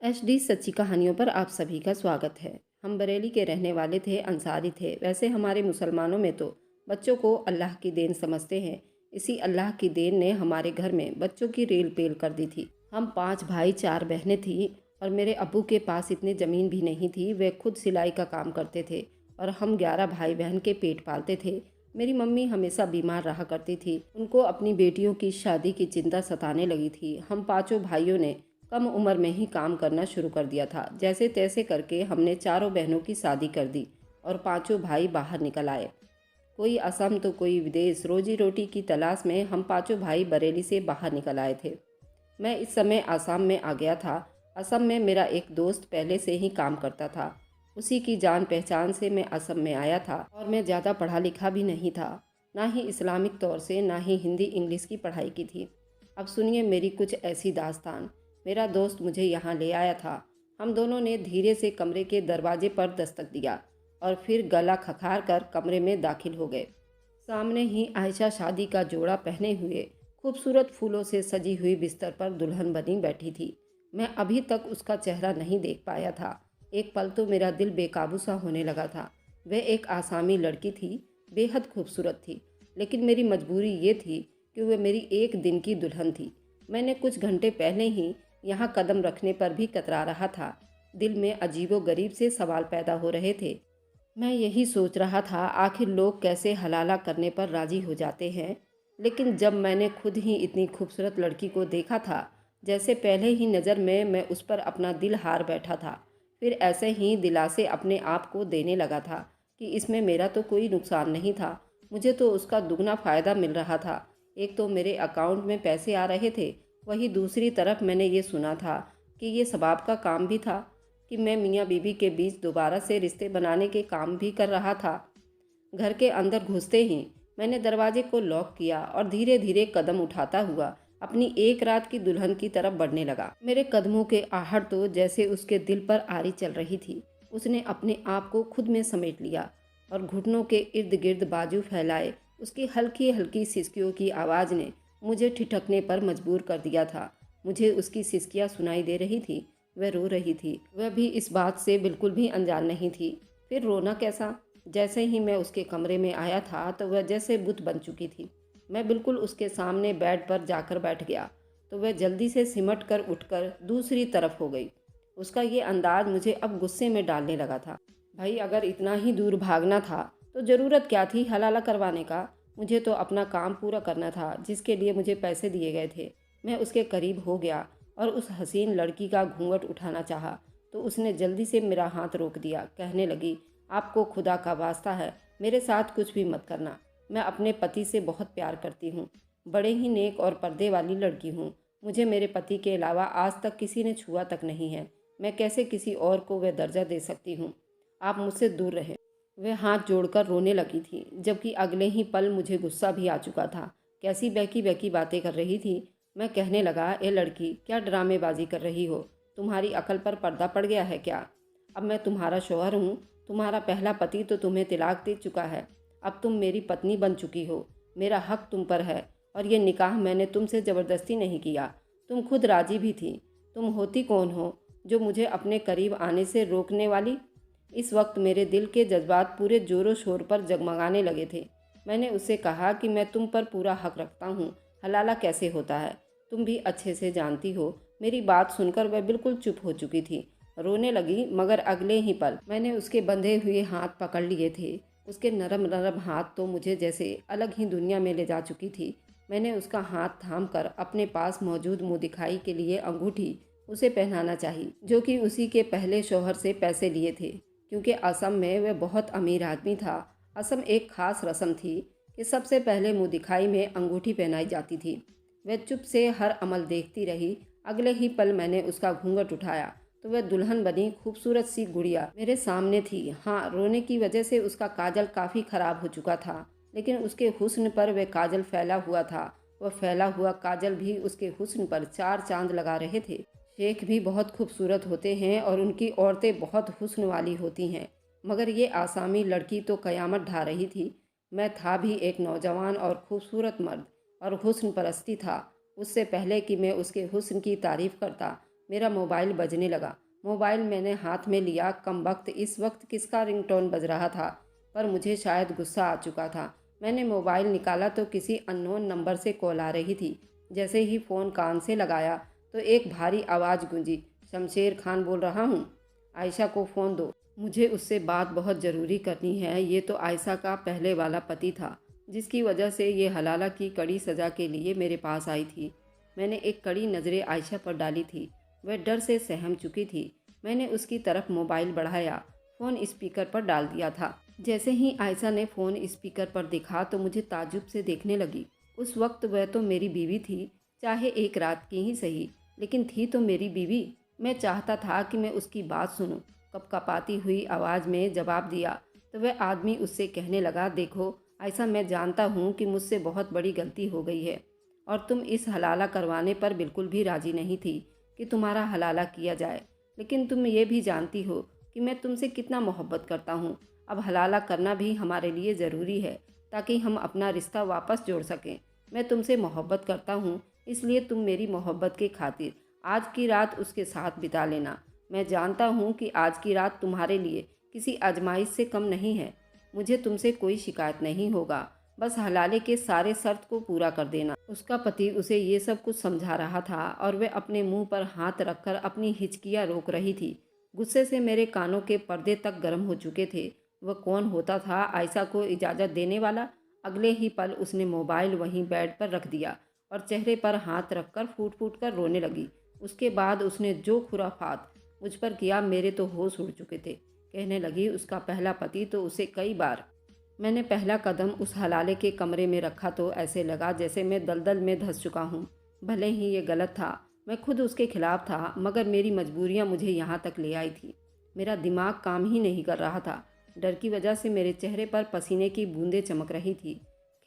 HD सच्ची कहानियों पर आप सभी का स्वागत है। हम बरेली के रहने वाले थे, अंसारी थे। वैसे हमारे मुसलमानों में तो बच्चों को अल्लाह की देन समझते हैं। इसी अल्लाह की देन ने हमारे घर में बच्चों की रेल पेल कर दी थी। हम 5 भाई 4 बहनें थी और मेरे अब्बू के पास इतनी ज़मीन भी नहीं थी। वे खुद सिलाई का काम करते थे और हम 11 भाई बहन के पेट पालते थे। मेरी मम्मी हमेशा बीमार रहा करती थी। उनको अपनी बेटियों की शादी की चिंता सताने लगी थी। हम पांचों भाइयों ने कम उम्र में ही काम करना शुरू कर दिया था। जैसे तैसे करके हमने चारों बहनों की शादी कर दी और पांचों भाई बाहर निकल आए। कोई असम तो कोई विदेश। रोजी रोटी की तलाश में हम पांचों भाई बरेली से बाहर निकल आए थे। मैं इस समय आसाम में आ गया था। असम में मेरा एक दोस्त पहले से ही काम करता था। उसी की जान पहचान से मैं असम में आया था और मैं ज़्यादा पढ़ा लिखा भी नहीं था। ना ही इस्लामिक तौर से ना ही हिंदी इंग्लिश की पढ़ाई की थी। अब सुनिए मेरी कुछ ऐसी दास्तान। मेरा दोस्त मुझे यहाँ ले आया था। हम दोनों ने धीरे से कमरे के दरवाजे पर दस्तक दिया और फिर गला खखार कर कमरे में दाखिल हो गए। सामने ही आयशा शादी का जोड़ा पहने हुए खूबसूरत फूलों से सजी हुई बिस्तर पर दुल्हन बनी बैठी थी। मैं अभी तक उसका चेहरा नहीं देख पाया था। एक पल तो मेरा दिल बेकाबू सा होने लगा था। वह एक आसामी लड़की थी, बेहद खूबसूरत थी, लेकिन मेरी मजबूरी ये थी कि वह मेरी एक दिन की दुल्हन थी। मैंने कुछ घंटे पहले ही यहाँ कदम रखने पर भी कतरा रहा था। दिल में अजीबो-गरीब से सवाल पैदा हो रहे थे। मैं यही सोच रहा था, आखिर लोग कैसे हलाला करने पर राजी हो जाते हैं। लेकिन जब मैंने खुद ही इतनी खूबसूरत लड़की को देखा था, जैसे पहले ही नज़र में मैं उस पर अपना दिल हार बैठा था। फिर ऐसे ही दिलासे अपने आप को देने लगा था कि इसमें मेरा तो कोई नुकसान नहीं था। मुझे तो उसका दुगना फ़ायदा मिल रहा था। एक तो मेरे अकाउंट में पैसे आ रहे थे, वहीं दूसरी तरफ मैंने ये सुना था कि ये सबाब का काम भी था कि मैं मियाँ बीवी के बीच दोबारा से रिश्ते बनाने के काम भी कर रहा था। घर के अंदर घुसते ही मैंने दरवाजे को लॉक किया और धीरे धीरे कदम उठाता हुआ अपनी एक रात की दुल्हन की तरफ बढ़ने लगा। मेरे कदमों के आहट तो जैसे उसके दिल पर आरी चल रही थी। उसने अपने आप को खुद में समेट लिया और घुटनों के इर्द गिर्द बाजू फैलाए। उसकी हल्की हल्की सिसकियों की आवाज़ ने मुझे ठिठकने पर मजबूर कर दिया था। मुझे उसकी सिसकियाँ सुनाई दे रही थी। वह रो रही थी। वह भी इस बात से बिल्कुल भी अनजान नहीं थी। फिर रोना कैसा? जैसे ही मैं उसके कमरे में आया था तो वह जैसे बुत बन चुकी थी। मैं बिल्कुल उसके सामने बेड पर जाकर बैठ गया तो वह जल्दी से सिमट कर उठकर दूसरी तरफ हो गई। उसका ये अंदाज मुझे अब गुस्से में डालने लगा था। भाई, अगर इतना ही दूर भागना था तो ज़रूरत क्या थी हलाला करवाने का? मुझे तो अपना काम पूरा करना था जिसके लिए मुझे पैसे दिए गए थे। मैं उसके करीब हो गया और उस हसीन लड़की का घूंघट उठाना चाहा तो उसने जल्दी से मेरा हाथ रोक दिया। कहने लगी, आपको खुदा का वास्ता है, मेरे साथ कुछ भी मत करना। मैं अपने पति से बहुत प्यार करती हूँ। बड़े ही नेक और पर्दे वाली लड़की हूँ। मुझे मेरे पति के अलावा आज तक किसी ने छुआ तक नहीं है। मैं कैसे किसी और को वह दर्जा दे सकती हूँ? आप मुझसे दूर रहें। वह हाथ जोड़कर रोने लगी थी, जबकि अगले ही पल मुझे गुस्सा भी आ चुका था। कैसी बहकी बहकी बातें कर रही थी। मैं कहने लगा, ए लड़की, क्या ड्रामेबाजी कर रही हो? तुम्हारी अकल पर पर्दा पड़ गया है क्या? अब मैं तुम्हारा शौहर हूँ। तुम्हारा पहला पति तो तुम्हें तिलाक दे चुका है। अब तुम मेरी पत्नी बन चुकी हो। मेरा हक तुम पर है और ये निकाह मैंने तुमसे ज़बरदस्ती नहीं किया। तुम खुद राजी भी थी। तुम होती कौन हो जो मुझे अपने करीब आने से रोकने वाली? इस वक्त मेरे दिल के जज्बात पूरे जोरों शोर पर जगमगाने लगे थे। मैंने उससे कहा कि मैं तुम पर पूरा हक रखता हूँ। हलाला कैसे होता है तुम भी अच्छे से जानती हो। मेरी बात सुनकर वह बिल्कुल चुप हो चुकी थी। रोने लगी, मगर अगले ही पल मैंने उसके बंधे हुए हाथ पकड़ लिए थे। उसके नरम नरम हाथ तो मुझे जैसे अलग ही दुनिया में ले जा चुकी थी। मैंने उसका हाथ थाम कर अपने पास मौजूद मुँह दिखाई के लिए अंगूठी उसे पहनाना चाहिए, जो कि उसी के पहले शौहर से पैसे लिए थे। क्योंकि असम में वह बहुत अमीर आदमी था। असम एक खास रस्म थी कि सबसे पहले मुँह दिखाई में अंगूठी पहनाई जाती थी। वह चुप से हर अमल देखती रही। अगले ही पल मैंने उसका घूंघट उठाया तो वह दुल्हन बनी खूबसूरत सी गुड़िया मेरे सामने थी। हाँ, रोने की वजह से उसका काजल काफ़ी ख़राब हो चुका था, लेकिन उसके हुस्न पर वह काजल फैला हुआ था। वह फैला हुआ काजल भी उसके हुस्न पर चार चांद लगा रहे थे। शेख भी बहुत खूबसूरत होते हैं और उनकी औरतें बहुत हुस्न वाली होती हैं, मगर ये आसामी लड़की तो क़यामत ढा रही थी। मैं था भी एक नौजवान और खूबसूरत मर्द और हुस्न परस्ती था। उससे पहले कि मैं उसके हुस्न की तारीफ़ करता, मेरा मोबाइल बजने लगा। मोबाइल मैंने हाथ में लिया। कमबख्त, इस वक्त किसका रिंगटोन बज रहा था? पर मुझे शायद गुस्सा आ चुका था। मैंने मोबाइल निकाला तो किसी अननोन नंबर से कॉल आ रही थी। जैसे ही फ़ोन कान से लगाया तो एक भारी आवाज़ गूंजी, शमशेर खान बोल रहा हूँ। आयशा को फ़ोन दो, मुझे उससे बात बहुत ज़रूरी करनी है। ये तो आयशा का पहले वाला पति था, जिसकी वजह से ये हलाला की कड़ी सज़ा के लिए मेरे पास आई थी। मैंने एक कड़ी नज़रें आयशा पर डाली थी। वह डर से सहम चुकी थी। मैंने उसकी तरफ मोबाइल बढ़ाया, फ़ोन स्पीकर पर डाल दिया था। जैसे ही आयशा ने फ़ोन स्पीकर पर देखा तो मुझे ताज्जुब से देखने लगी। उस वक्त वह तो मेरी बीवी थी, चाहे एक रात की ही सही, लेकिन थी तो मेरी बीवी। मैं चाहता था कि मैं उसकी बात सुनूं। कपकपाती हुई आवाज़ में जवाब दिया तो वह आदमी उससे कहने लगा, देखो आयशा, मैं जानता हूँ कि मुझसे बहुत बड़ी गलती हो गई है और तुम इस हलाला करवाने पर बिल्कुल भी राज़ी नहीं थी कि तुम्हारा हलाला किया जाए। लेकिन तुम ये भी जानती हो कि मैं तुमसे कितना मोहब्बत करता हूँ। अब हलाला करना भी हमारे लिए ज़रूरी है ताकि हम अपना रिश्ता वापस जोड़ सकें। मैं तुमसे मोहब्बत करता हूँ, इसलिए तुम मेरी मोहब्बत के खातिर आज की रात उसके साथ बिता लेना। मैं जानता हूँ कि आज की रात तुम्हारे लिए किसी आजमाइश से कम नहीं है। मुझे तुमसे कोई शिकायत नहीं होगा, बस हलाले के सारे शर्त को पूरा कर देना। उसका पति उसे ये सब कुछ समझा रहा था और वह अपने मुंह पर हाथ रखकर अपनी हिचकियाँ रोक रही थी। गुस्से से मेरे कानों के पर्दे तक गर्म हो चुके थे। वह कौन होता था आयशा को इजाज़त देने वाला? अगले ही पल उसने मोबाइल वहीं बेड पर रख दिया और चेहरे पर हाथ रखकर फूट फूट कर रोने लगी। उसके बाद उसने जो खुराफात मुझ पर किया, मेरे तो होश उड़ चुके थे। कहने लगी, उसका पहला पति तो उसे कई बार। मैंने पहला कदम उस हलाले के कमरे में रखा तो ऐसे लगा जैसे मैं दलदल में धंस चुका हूँ। भले ही ये गलत था, मैं खुद उसके खिलाफ था, मगर मेरी मजबूरियाँ मुझे यहाँ तक ले आई थी। मेरा दिमाग काम ही नहीं कर रहा था। डर की वजह से मेरे चेहरे पर पसीने की बूंदें चमक रही थी।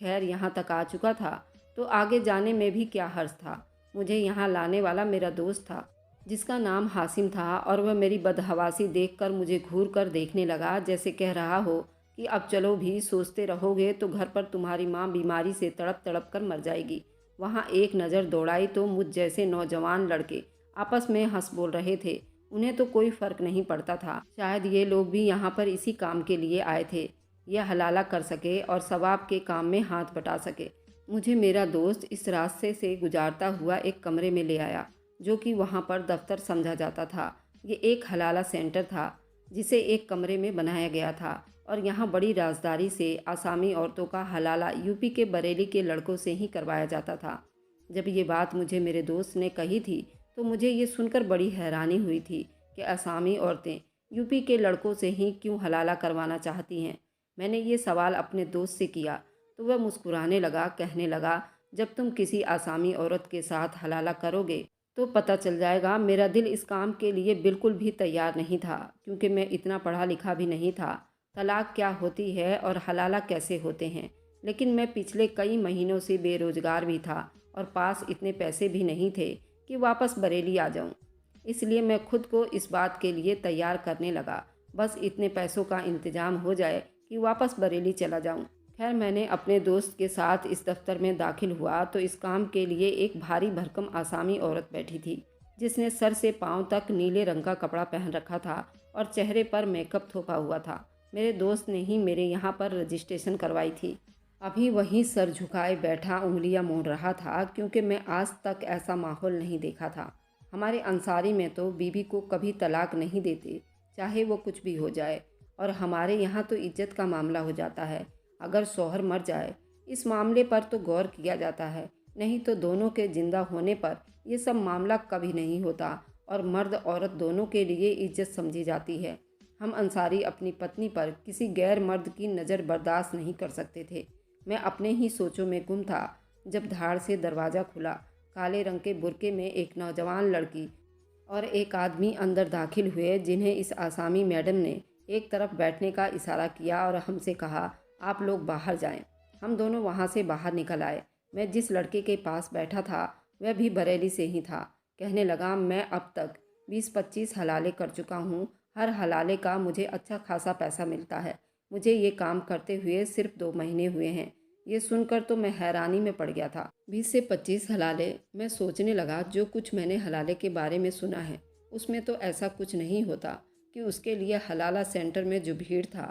खैर, यहाँ तक आ चुका था तो आगे जाने में भी क्या हर्ज था। मुझे यहाँ लाने वाला मेरा दोस्त था, जिसका नाम हासिम था, और वह मेरी बदहवासी देखकर मुझे घूर कर देखने लगा, जैसे कह रहा हो कि अब चलो भी, सोचते रहोगे तो घर पर तुम्हारी माँ बीमारी से तड़प तड़प कर मर जाएगी। वहाँ एक नज़र दौड़ाई तो मुझ जैसे नौजवान लड़के आपस में हंस बोल रहे थे। उन्हें तो कोई फ़र्क नहीं पड़ता था। शायद ये लोग भी यहाँ पर इसी काम के लिए आए थे, यह हलाला कर सके और सवाब के काम में हाथ बटा सके। मुझे मेरा दोस्त इस रास्ते से गुजारता हुआ एक कमरे में ले आया, जो कि वहाँ पर दफ्तर समझा जाता था। ये एक हलाला सेंटर था, जिसे एक कमरे में बनाया गया था, और यहाँ बड़ी राजदारी से आसामी औरतों का हलाला यूपी के बरेली के लड़कों से ही करवाया जाता था। जब ये बात मुझे मेरे दोस्त ने कही थी तो मुझे ये सुनकर बड़ी हैरानी हुई थी कि आसामी औरतें यूपी के लड़कों से ही क्यों हलाला करवाना चाहती हैं। मैंने ये सवाल अपने दोस्त से किया तो वह मुस्कुराने लगा, कहने लगा, जब तुम किसी आसामी औरत के साथ हलाला करोगे तो पता चल जाएगा। मेरा दिल इस काम के लिए बिल्कुल भी तैयार नहीं था, क्योंकि मैं इतना पढ़ा लिखा भी नहीं था। तलाक क्या होती है और हलाला कैसे होते हैं। लेकिन मैं पिछले कई महीनों से बेरोज़गार भी था और पास इतने पैसे भी नहीं थे कि वापस बरेली आ जाऊं। इसलिए मैं खुद को इस बात के लिए तैयार करने लगा, बस इतने पैसों का इंतज़ाम हो जाए कि वापस बरेली चला जाऊं। खैर, मैंने अपने दोस्त के साथ इस दफ्तर में दाखिल हुआ तो इस काम के लिए एक भारी भरकम आसामी औरत बैठी थी, जिसने सर से पांव तक नीले रंग का कपड़ा पहन रखा था और चेहरे पर मेकअप थोपा हुआ था। मेरे दोस्त ने ही मेरे यहाँ पर रजिस्ट्रेशन करवाई थी। अभी वहीं सर झुकाए बैठा उंगलियां मोड़ रहा था, क्योंकि मैं आज तक ऐसा माहौल नहीं देखा था। हमारे अंसारी में तो बीवी को कभी तलाक नहीं देते, चाहे वो कुछ भी हो जाए, और हमारे यहाँ तो इज्जत का मामला हो जाता है। अगर शौहर मर जाए, इस मामले पर तो गौर किया जाता है, नहीं तो दोनों के जिंदा होने पर ये सब मामला कभी नहीं होता और मर्द औरत दोनों के लिए इज्जत समझी जाती है। हम अंसारी अपनी पत्नी पर किसी गैर मर्द की नज़र बर्दाश्त नहीं कर सकते थे। मैं अपने ही सोचों में गुम था जब धाड़ से दरवाज़ा खुला। काले रंग के बुर्के में एक नौजवान लड़की और एक आदमी अंदर दाखिल हुए, जिन्हें इस आसामी मैडम ने एक तरफ बैठने का इशारा किया और हमसे कहा, आप लोग बाहर जाएं। हम दोनों वहां से बाहर निकल आए। मैं जिस लड़के के पास बैठा था वह भी बरेली से ही था। कहने लगा, मैं अब तक 20-25 हलाले कर चुका हूँ। हर हलाले का मुझे अच्छा खासा पैसा मिलता है। मुझे ये काम करते हुए सिर्फ 2 महीने हुए हैं। ये सुनकर तो मैं हैरानी में पड़ गया था। 20 से 25 हलाले। मैं सोचने लगा, जो कुछ मैंने हलाले के बारे में सुना है उसमें तो ऐसा कुछ नहीं होता कि उसके लिए हलाला सेंटर में जो भीड़ था।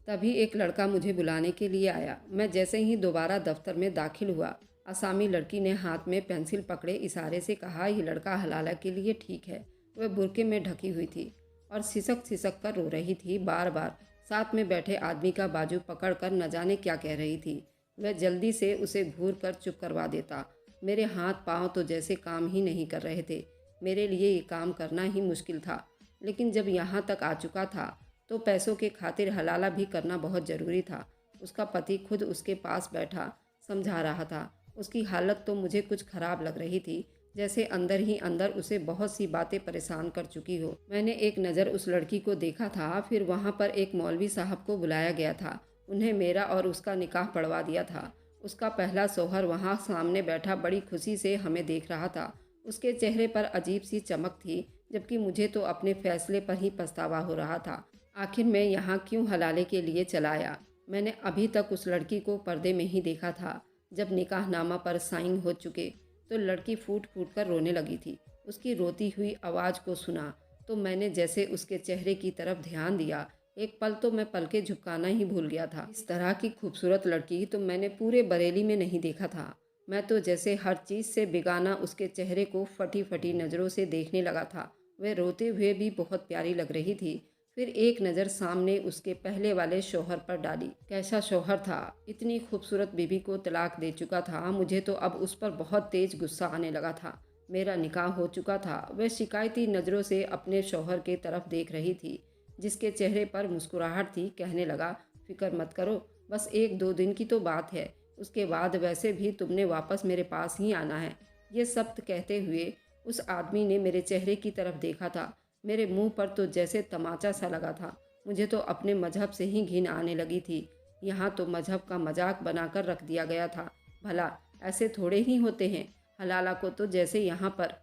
तभी एक लड़का मुझे बुलाने के लिए आया। मैं जैसे ही दोबारा दफ्तर में दाखिल हुआ, असामी लड़की ने हाथ में पेंसिल पकड़े इशारे से कहा, ये लड़का हलाला के लिए ठीक है। वह बुर्के में ढकी हुई थी और सिसक सिसक कर रो रही थी बार बार। साथ में बैठे आदमी का बाजू पकड़कर न जाने क्या कह रही थी। वह जल्दी से उसे घूर कर चुप करवा देता। मेरे हाथ पांव तो जैसे काम ही नहीं कर रहे थे। मेरे लिए ये काम करना ही मुश्किल था, लेकिन जब यहाँ तक आ चुका था तो पैसों के खातिर हलाला भी करना बहुत ज़रूरी था। उसका पति खुद उसके पास बैठा समझा रहा था। उसकी हालत तो मुझे कुछ खराब लग रही थी, जैसे अंदर ही अंदर उसे बहुत सी बातें परेशान कर चुकी हो। मैंने एक नज़र उस लड़की को देखा था, फिर वहाँ पर एक मौलवी साहब को बुलाया गया था। उन्हें मेरा और उसका निकाह पढ़वा दिया था। उसका पहला शौहर वहाँ सामने बैठा बड़ी खुशी से हमें देख रहा था। उसके चेहरे पर अजीब सी चमक थी, जबकि मुझे तो अपने फैसले पर ही पछतावा हो रहा था। आखिर मैं यहाँ क्यों हलाले के लिए चला आया? मैंने अभी तक उस लड़की को पर्दे में ही देखा था। जब निकाहनामा पर साइन हो चुके तो लड़की फूट फूट कर रोने लगी थी। उसकी रोती हुई आवाज़ को सुना तो मैंने जैसे उसके चेहरे की तरफ ध्यान दिया, एक पल तो मैं पलके झुकाना ही भूल गया था। इस तरह की खूबसूरत लड़की तो मैंने पूरे बरेली में नहीं देखा था। मैं तो जैसे हर चीज़ से बेगाना उसके चेहरे को फटी फटी नज़रों से देखने लगा था। वह रोते हुए भी बहुत प्यारी लग रही थी। फिर एक नज़र सामने उसके पहले वाले शौहर पर डाली। कैसा शौहर था! इतनी खूबसूरत बीवी को तलाक दे चुका था। मुझे तो अब उस पर बहुत तेज गुस्सा आने लगा था। मेरा निकाह हो चुका था। वह शिकायती नज़रों से अपने शौहर के तरफ देख रही थी, जिसके चेहरे पर मुस्कुराहट थी। कहने लगा, फिक्र मत करो, बस 1-2 दिन की तो बात है। उसके बाद वैसे भी तुमने वापस मेरे पास ही आना है। ये सब कहते हुए उस आदमी ने मेरे चेहरे की तरफ देखा था। मेरे मुंह पर तो जैसे तमाचा सा लगा था। मुझे तो अपने मजहब से ही घिन आने लगी थी। यहाँ तो मजहब का मजाक बनाकर रख दिया गया था। भला ऐसे थोड़े ही होते हैं। हलाला को तो जैसे यहाँ पर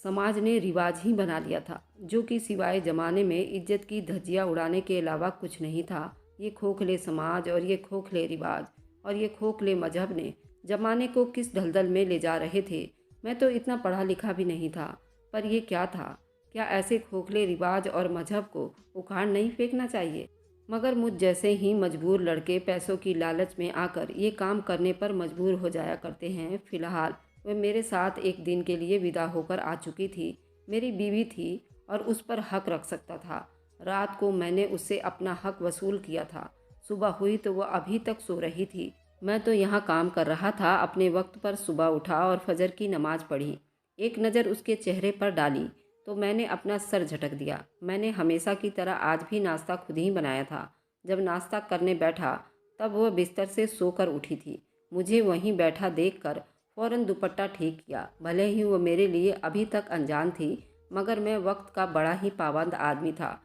समाज ने रिवाज ही बना लिया था, जो कि सिवाय ज़माने में इज्जत की धज्जियाँ उड़ाने के अलावा कुछ नहीं था। ये खोखले समाज और ये खोखले रिवाज और ये खोखले मजहब ने ज़माने को किस दलदल में ले जा रहे थे। मैं तो इतना पढ़ा लिखा भी नहीं था, पर ये क्या था? क्या ऐसे खोखले रिवाज और मजहब को उखाड़ नहीं फेंकना चाहिए? मगर मुझ जैसे ही मजबूर लड़के पैसों की लालच में आकर ये काम करने पर मजबूर हो जाया करते हैं। फिलहाल वह मेरे साथ एक दिन के लिए विदा होकर आ चुकी थी। मेरी बीवी थी और उस पर हक रख सकता था। रात को मैंने उससे अपना हक वसूल किया था। सुबह हुई तो वह अभी तक सो रही थी। मैं तो यहाँ काम कर रहा था। अपने वक्त पर सुबह उठा और फजर की नमाज पढ़ी। एक नज़र उसके चेहरे पर डाली तो मैंने अपना सर झटक दिया। मैंने हमेशा की तरह आज भी नाश्ता खुद ही बनाया था। जब नाश्ता करने बैठा तब वह बिस्तर से सोकर उठी थी। मुझे वहीं बैठा देखकर फ़ौरन दुपट्टा ठीक किया। भले ही वो मेरे लिए अभी तक अनजान थी, मगर मैं वक्त का बड़ा ही पाबंद आदमी था।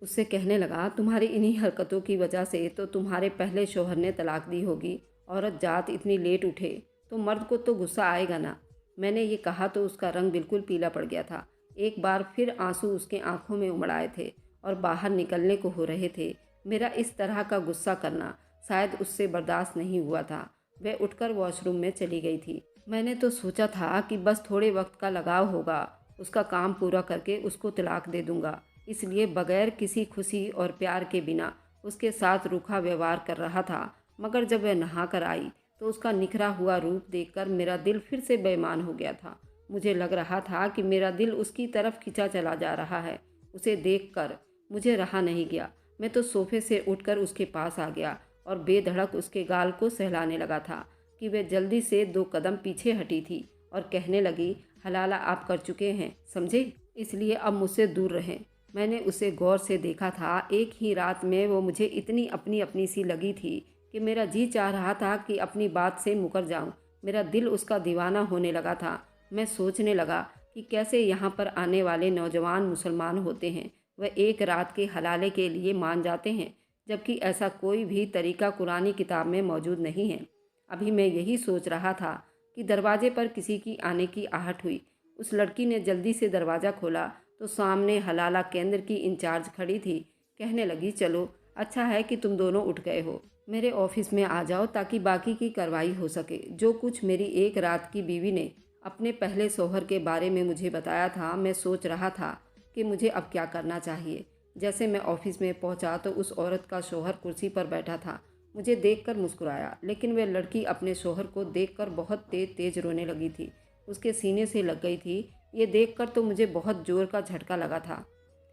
उससे कहने लगा, तुम्हारी इन्हीं हरकतों की वजह से तो तुम्हारे पहले शौहर ने तलाक दी होगी। औरत जात इतनी लेट उठे तो मर्द को तो गुस्सा आएगा ना। मैंने ये कहा तो उसका रंग बिल्कुल पीला पड़ गया था। एक बार फिर आंसू उसके आंखों में उमड़ आए थे और बाहर निकलने को हो रहे थे। मेरा इस तरह का गुस्सा करना शायद उससे बर्दाश्त नहीं हुआ था। वह उठकर वॉशरूम में चली गई थी। मैंने तो सोचा था कि बस थोड़े वक्त का लगाव होगा, उसका काम पूरा करके उसको तलाक दे दूंगा। इसलिए बगैर किसी खुशी और प्यार के बिना उसके साथ रूखा व्यवहार कर रहा था। मगर जब वह नहा कर आई तो उसका निखरा हुआ रूप देखकर मेरा दिल फिर से बेईमान हो गया था। मुझे लग रहा था कि मेरा दिल उसकी तरफ खिंचा चला जा रहा है। उसे देखकर मुझे रहा नहीं गया। मैं तो सोफे से उठकर उसके पास आ गया और बेधड़क उसके गाल को सहलाने लगा था कि वह जल्दी से 2 कदम पीछे हटी थी और कहने लगी, हलाला आप कर चुके हैं, समझे? इसलिए अब मुझसे दूर रहें। मैंने उसे गौर से देखा था। एक ही रात में वो मुझे इतनी अपनी अपनी सी लगी थी कि मेरा जी चाह रहा था कि अपनी बात से मुकर जाऊं। मेरा दिल उसका दीवाना होने लगा था। मैं सोचने लगा कि कैसे यहाँ पर आने वाले नौजवान मुसलमान होते हैं। वह एक रात के हलाले के लिए मान जाते हैं, जबकि ऐसा कोई भी तरीका कुरानी किताब में मौजूद नहीं है। अभी मैं यही सोच रहा था कि दरवाजे पर किसी की आने की आहट हुई। उस लड़की ने जल्दी से दरवाज़ा खोला तो सामने हलाला केंद्र की इंचार्ज खड़ी थी। कहने लगी, चलो अच्छा है कि तुम दोनों उठ गए हो। मेरे ऑफिस में आ जाओ ताकि बाकी की कार्रवाई हो सके। जो कुछ मेरी एक रात की बीवी ने अपने पहले शौहर के बारे में मुझे बताया था, मैं सोच रहा था कि मुझे अब क्या करना चाहिए। जैसे मैं ऑफिस में पहुंचा तो उस औरत का शौहर कुर्सी पर बैठा था। मुझे देखकर मुस्कुराया, लेकिन वह लड़की अपने शौहर को देखकर बहुत तेज तेज रोने लगी थी। उसके सीने से लग गई थी। ये देखकर तो मुझे बहुत जोर का झटका लगा था।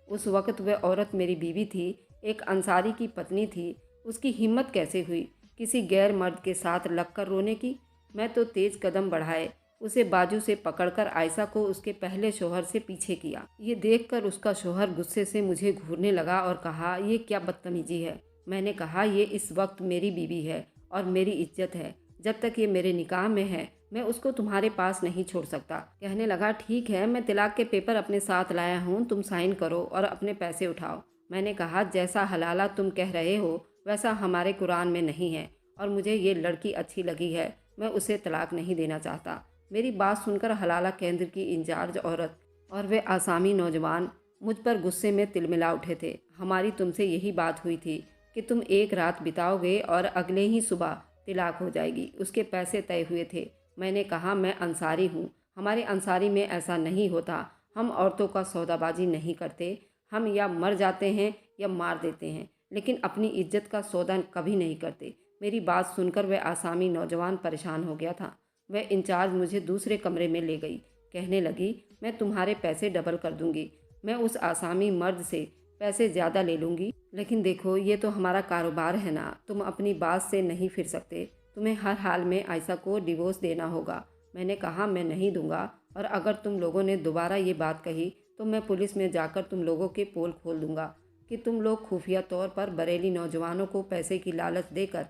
उस वक्त वह औरत मेरी बीवी थी, एक अंसारी की पत्नी थी। उसकी हिम्मत कैसे हुई किसी गैर मर्द के साथ लगकर रोने की। मैं तो तेज कदम बढ़ाए उसे बाजू से पकड़कर आयशा को उसके पहले शौहर से पीछे किया। ये देखकर उसका शौहर गुस्से से मुझे घूरने लगा और कहा, ये क्या बदतमीजी है। मैंने कहा, ये इस वक्त मेरी बीवी है और मेरी इज्जत है। जब तक ये मेरे निकाह में है मैं उसको तुम्हारे पास नहीं छोड़ सकता। कहने लगा, ठीक है, मैं तलाक के पेपर अपने साथ लाया हूँ, तुम साइन करो और अपने पैसे उठाओ। मैंने कहा, जैसा हलाला तुम कह रहे हो वैसा हमारे कुरान में नहीं है और मुझे ये लड़की अच्छी लगी है, मैं उसे तलाक नहीं देना चाहता। मेरी बात सुनकर हलाला केंद्र की इंचार्ज औरत और वे आसामी नौजवान मुझ पर गुस्से में तिलमिला उठे थे। हमारी तुमसे यही बात हुई थी कि तुम एक रात बिताओगे और अगले ही सुबह तलाक हो जाएगी। उसके पैसे तय हुए थे। मैंने कहा, मैं अंसारी हूँ, हमारे अंसारी में ऐसा नहीं होता। हम औरतों का सौदाबाजी नहीं करते। हम या मर जाते हैं या मार देते हैं, लेकिन अपनी इज्जत का सौदा कभी नहीं करते। मेरी बात सुनकर वह आसामी नौजवान परेशान हो गया था। वह इंचार्ज मुझे दूसरे कमरे में ले गई। कहने लगी, मैं तुम्हारे पैसे डबल कर दूंगी। मैं उस आसामी मर्द से पैसे ज़्यादा ले लूँगी, लेकिन देखो ये तो हमारा कारोबार है ना, तुम अपनी बात से नहीं फिर सकते। तुम्हें हर हाल में आयशा को डिवोर्स देना होगा। मैंने कहा, मैं नहीं दूंगा और अगर तुम लोगों ने दोबारा ये बात कही तो मैं पुलिस में जाकर तुम लोगों के पोल खोल दूंगा कि तुम लोग खुफिया तौर पर बरेली नौजवानों को पैसे की लालच देकर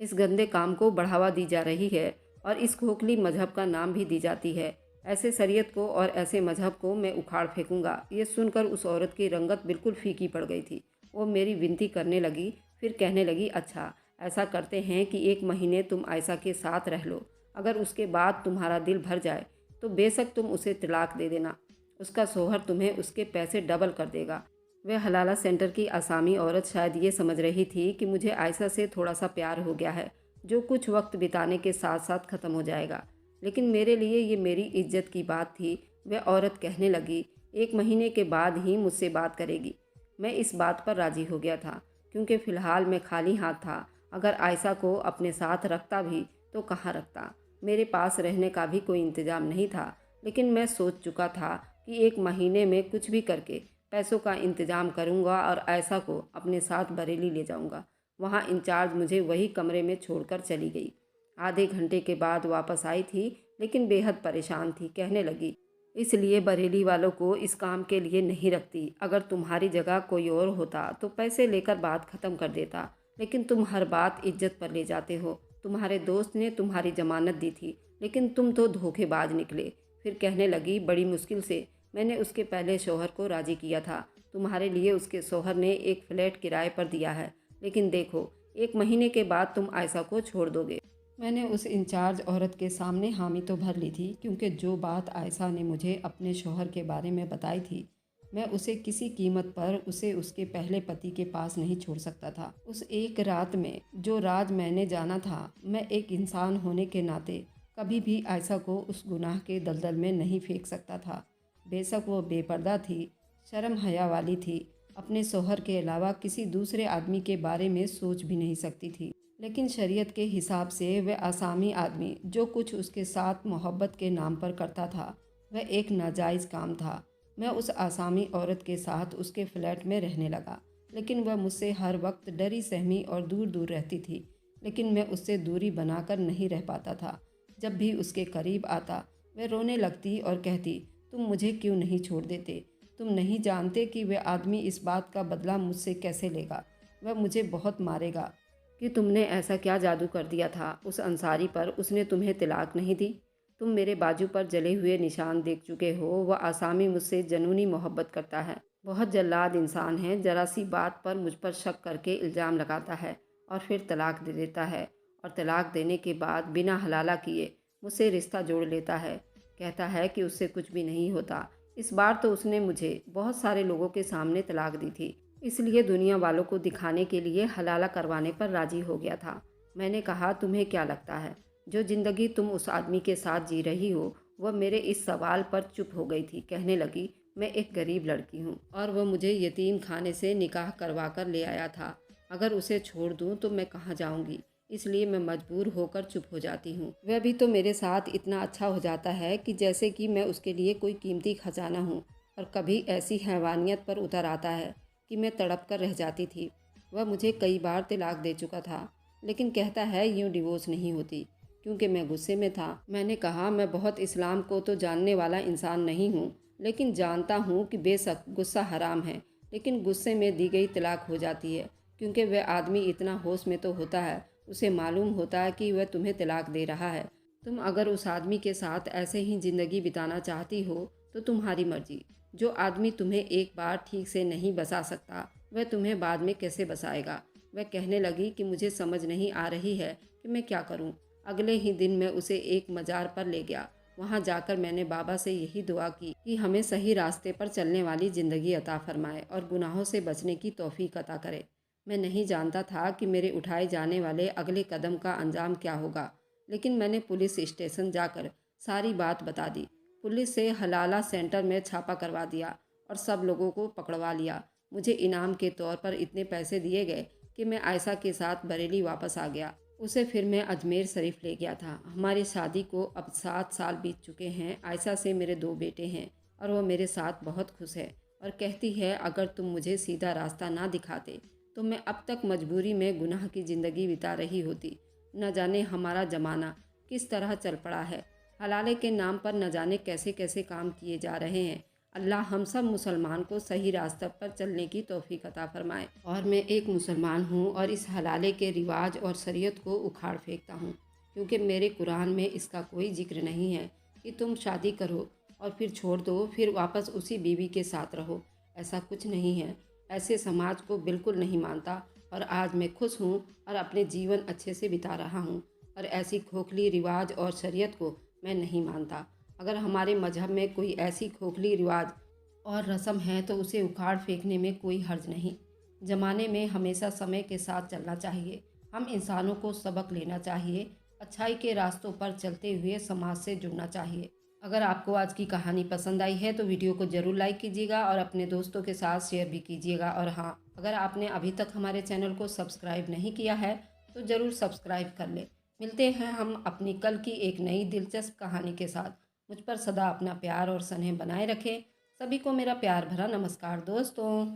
इस गंदे काम को बढ़ावा दी जा रही है और इस खोखली मजहब का नाम भी दी जाती है। ऐसे शरीयत को और ऐसे मजहब को मैं उखाड़ फेंकूंगा। ये सुनकर उस औरत की रंगत बिल्कुल फीकी पड़ गई थी। वो मेरी विनती करने लगी, फिर कहने लगी, अच्छा ऐसा करते हैं कि 1 महीने तुम आयशा के साथ रह लो। अगर उसके बाद तुम्हारा दिल भर जाए तो बेशक तुम उसे तलाक दे देना। उसका शौहर तुम्हें उसके पैसे डबल कर देगा। वह हलाला सेंटर की असामी औरत शायद ये समझ रही थी कि मुझे आयशा से थोड़ा सा प्यार हो गया है, जो कुछ वक्त बिताने के साथ साथ ख़त्म हो जाएगा। लेकिन मेरे लिए ये मेरी इज्जत की बात थी। वह औरत कहने लगी, 1 महीने के बाद ही मुझसे बात करेगी। मैं इस बात पर राज़ी हो गया था, क्योंकि फ़िलहाल मैं खाली हाथ था। अगर आयशा को अपने साथ रखता भी तो कहाँ रखता। मेरे पास रहने का भी कोई इंतज़ाम नहीं था। लेकिन मैं सोच चुका था कि 1 महीने में कुछ भी करके पैसों का इंतज़ाम करूंगा और आयशा को अपने साथ बरेली ले जाऊंगा। वहाँ इंचार्ज मुझे वही कमरे में छोड़कर चली गई। आधे घंटे के बाद वापस आई थी, लेकिन बेहद परेशान थी। कहने लगी, इसलिए बरेली वालों को इस काम के लिए नहीं रखती। अगर तुम्हारी जगह कोई और होता तो पैसे लेकर बात ख़त्म कर देता, लेकिन तुम हर बात इज्जत पर ले जाते हो। तुम्हारे दोस्त ने तुम्हारी जमानत दी थी, लेकिन तुम तो धोखेबाज निकले। फिर कहने लगी, बड़ी मुश्किल से मैंने उसके पहले शौहर को राज़ी किया था। तुम्हारे लिए उसके शौहर ने एक फ्लैट किराए पर दिया है, लेकिन देखो 1 महीने के बाद तुम आयशा को छोड़ दोगे। मैंने उस इंचार्ज औरत के सामने हामी तो भर ली थी, क्योंकि जो बात आयशा ने मुझे अपने शौहर के बारे में बताई थी, मैं उसे किसी कीमत पर उसे उसके पहले पति के पास नहीं छोड़ सकता था। उस एक रात में जो राज मैंने जाना था, मैं एक इंसान होने के नाते कभी भी आयशा को उस गुनाह के दलदल में नहीं फेंक सकता था। बेशक वो बेपर्दा थी, शर्म हया वाली थी, अपने शौहर के अलावा किसी दूसरे आदमी के बारे में सोच भी नहीं सकती थी। लेकिन शरीयत के हिसाब से वह आसामी आदमी जो कुछ उसके साथ मोहब्बत के नाम पर करता था, वह एक नाजायज़ काम था। मैं उस आसामी औरत के साथ उसके फ्लैट में रहने लगा, लेकिन वह मुझसे हर वक्त डरी सहमी और दूर दूर रहती थी। लेकिन मैं उससे दूरी बनाकर नहीं रह पाता था। जब भी उसके करीब आता वह रोने लगती और कहती, तुम मुझे क्यों नहीं छोड़ देते। तुम नहीं जानते कि वह आदमी इस बात का बदला मुझसे कैसे लेगा। वह मुझे बहुत मारेगा कि तुमने ऐसा क्या जादू कर दिया था उस अंसारी पर, उसने तुम्हें तलाक नहीं दी। तुम मेरे बाजू पर जले हुए निशान देख चुके हो। वह आसामी मुझसे जनूनी मोहब्बत करता है, बहुत जल्लाद इंसान है। जरा सी बात पर मुझ पर शक करके इल्ज़ाम लगाता है और फिर तलाक दे देता है, और तलाक देने के बाद बिना हलाला किए मुझसे रिश्ता जोड़ लेता है। कहता है कि उससे कुछ भी नहीं होता। इस बार तो उसने मुझे बहुत सारे लोगों के सामने तलाक दी थी। इसलिए दुनिया वालों को दिखाने के लिए हलाला करवाने पर राजी हो गया था। मैंने कहा, तुम्हें क्या लगता है जो ज़िंदगी तुम उस आदमी के साथ जी रही हो? वह मेरे इस सवाल पर चुप हो गई थी। कहने लगी, मैं एक गरीब लड़की हूँ और वह मुझे यतीम खाने से निकाह करवा कर ले आया था। अगर उसे छोड़ दूँ तो मैं कहाँ जाऊँगी? इसलिए मैं मजबूर होकर चुप हो जाती हूँ। वह भी तो मेरे साथ इतना अच्छा हो जाता है कि जैसे कि मैं उसके लिए कोई कीमती खजाना हूँ। और कभी ऐसी हैवानियत पर उतर आता है कि मैं तड़प कर रह जाती थी। वह मुझे कई बार तलाक दे चुका था, लेकिन कहता है यूँ डिवोर्स नहीं होती, क्योंकि मैं गुस्से में था। मैंने कहा, मैं बहुत इस्लाम को तो जानने वाला इंसान नहीं हूँ, लेकिन जानता हूँ कि बेशक गुस्सा हराम है, लेकिन गुस्से में दी गई तलाक हो जाती है, क्योंकि वह आदमी इतना होश में तो होता है, उसे मालूम होता है कि वह तुम्हें तलाक दे रहा है। तुम अगर उस आदमी के साथ ऐसे ही ज़िंदगी बिताना चाहती हो तो तुम्हारी मर्जी। जो आदमी तुम्हें एक बार ठीक से नहीं बसा सकता, वह तुम्हें बाद में कैसे बसाएगा? वह कहने लगी कि मुझे समझ नहीं आ रही है कि मैं क्या करूं। अगले ही दिन मैं उसे एक मज़ार पर ले गया। वहां जाकर मैंने बाबा से यही दुआ की कि हमें सही रास्ते पर चलने वाली ज़िंदगी अता फरमाए और गुनाहों से बचने की तौफीक अता करे। मैं नहीं जानता था कि मेरे उठाए जाने वाले अगले कदम का अंजाम क्या होगा, लेकिन मैंने पुलिस स्टेशन जाकर सारी बात बता दी। पुलिस से हलाला सेंटर में छापा करवा दिया और सब लोगों को पकड़वा लिया। मुझे इनाम के तौर पर इतने पैसे दिए गए कि मैं आयशा के साथ बरेली वापस आ गया। उसे फिर मैं अजमेर शरीफ ले गया था। हमारी शादी को अब 7 साल बीत चुके हैं। आयशा से मेरे 2 बेटे हैं और वो मेरे साथ बहुत खुश है और कहती है, अगर तुम मुझे सीधा रास्ता ना दिखाते तो मैं अब तक मजबूरी में गुनाह की ज़िंदगी बिता रही होती। न जाने हमारा ज़माना किस तरह चल पड़ा है। हलाले के नाम पर न जाने कैसे कैसे काम किए जा रहे हैं। अल्लाह हम सब मुसलमान को सही रास्ते पर चलने की तौफीक अता फरमाए। और मैं एक मुसलमान हूँ और इस हलाले के रिवाज और शरीयत को उखाड़ फेंकता हूँ, क्योंकि मेरे कुरान में इसका कोई जिक्र नहीं है कि तुम शादी करो और फिर छोड़ दो, फिर वापस उसी बीवी के साथ रहो। ऐसा कुछ नहीं है। ऐसे समाज को बिल्कुल नहीं मानता और आज मैं खुश हूँ और अपने जीवन अच्छे से बिता रहा हूँ। और ऐसी खोखली रिवाज और शरीयत को मैं नहीं मानता। अगर हमारे मजहब में कोई ऐसी खोखली रिवाज और रस्म है तो उसे उखाड़ फेंकने में कोई हर्ज नहीं। ज़माने में हमेशा समय के साथ चलना चाहिए। हम इंसानों को सबक लेना चाहिए। अच्छाई के रास्तों पर चलते हुए समाज से जुड़ना चाहिए। अगर आपको आज की कहानी पसंद आई है तो वीडियो को ज़रूर लाइक कीजिएगा और अपने दोस्तों के साथ शेयर भी कीजिएगा। और हाँ, अगर आपने अभी तक हमारे चैनल को सब्सक्राइब नहीं किया है तो ज़रूर सब्सक्राइब कर लें। मिलते हैं हम अपनी कल की एक नई दिलचस्प कहानी के साथ। मुझ पर सदा अपना प्यार और स्नेह बनाए रखें। सभी को मेरा प्यार भरा नमस्कार दोस्तों।